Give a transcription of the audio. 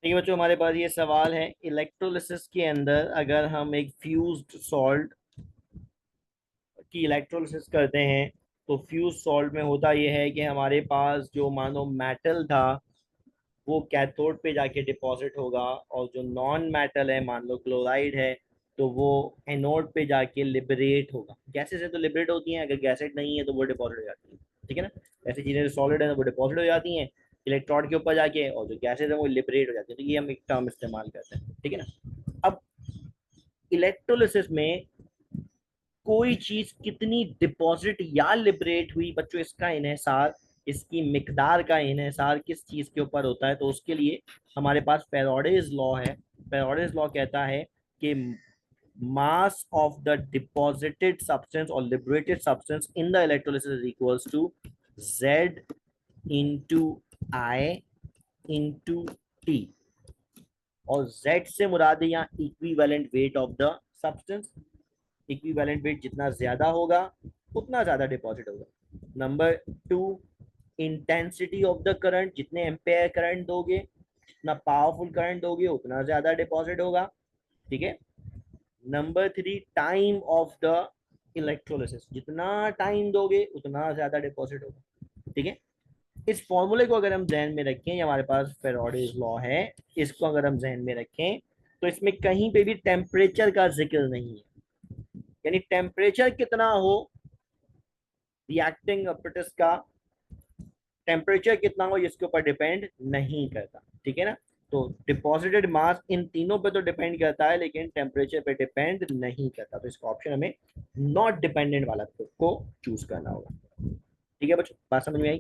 ठीक है बच्चों, हमारे पास ये सवाल है, इलेक्ट्रोलिसिस के अंदर अगर हम एक फ्यूज्ड सॉल्ट की इलेक्ट्रोलिसिस करते हैं तो फ्यूज सॉल्ट में होता यह है कि हमारे पास जो मानो मेटल था वो कैथोड पे जाके डिपॉजिट होगा, और जो नॉन मेटल है मान लो क्लोराइड है तो वो एनोड पे जाके लिबरेट होगा। गैसेस है तो लिबरेट होती हैं, अगर गैसेट नहीं है तो वो डिपॉजिट हो जाती है। ठीक है ना, ऐसी चीजें सॉलिड है तो वो डिपॉजिट हो जाती हैं इलेक्ट्रोड के ऊपर जाके, और जो गैसेज है वो लिबरेट हो जाती है। तो ये हम एक टर्म इस्तेमाल करते हैं। ठीक है ना। अब इलेक्ट्रोलिसिस में कोई चीज कितनी डिपॉजिट या लिबरेट हुई बच्चों, इसका इन्हेसार, इसकी मिकदार का इन्हेसार किस चीज के ऊपर होता है, तो उसके लिए हमारे पास फैराडेज लॉ है। फैराडेज लॉ कहता है कि mass of the deposited substance or liberated substance in the electrolysis is equals to Z into I into T, और Z से मुराद है यहाँ equivalent weight of the substance. Equivalent weight जितना ज्यादा होगा उतना ज्यादा डिपॉजिट होगा। Number two, intensity of the current, जितने एम्पेयर करंट दोगे, जितना पावरफुल करंट दोगे उतना ज्यादा डिपॉजिट होगा। ठीक है। Number three, time of the electrolysis, जितना टाइम दोगे उतना ज्यादा डिपॉजिट होगा। ठीक है। इस फॉर्मूले को अगर हम जहन में रखें, ये हमारे पास फेराडेज लॉ है, इसको अगर हम जहन में रखें तो इसमें कहीं पे भी टेम्परेचर का जिक्र नहीं है। यानी टेम्परेचर कितना हो रिएक्टिंग अपेरेटस का, टेम्परेचर कितना हो इसके ऊपर डिपेंड नहीं करता। ठीक है ना। तो डिपॉजिटेड मास इन तीनों पे तो डिपेंड करता है लेकिन टेम्परेचर पे डिपेंड नहीं करता। तो इसका ऑप्शन हमें नॉट डिपेंडेंट वाला को चूज करना होगा। ठीक है बच्चों, बात समझ में आई।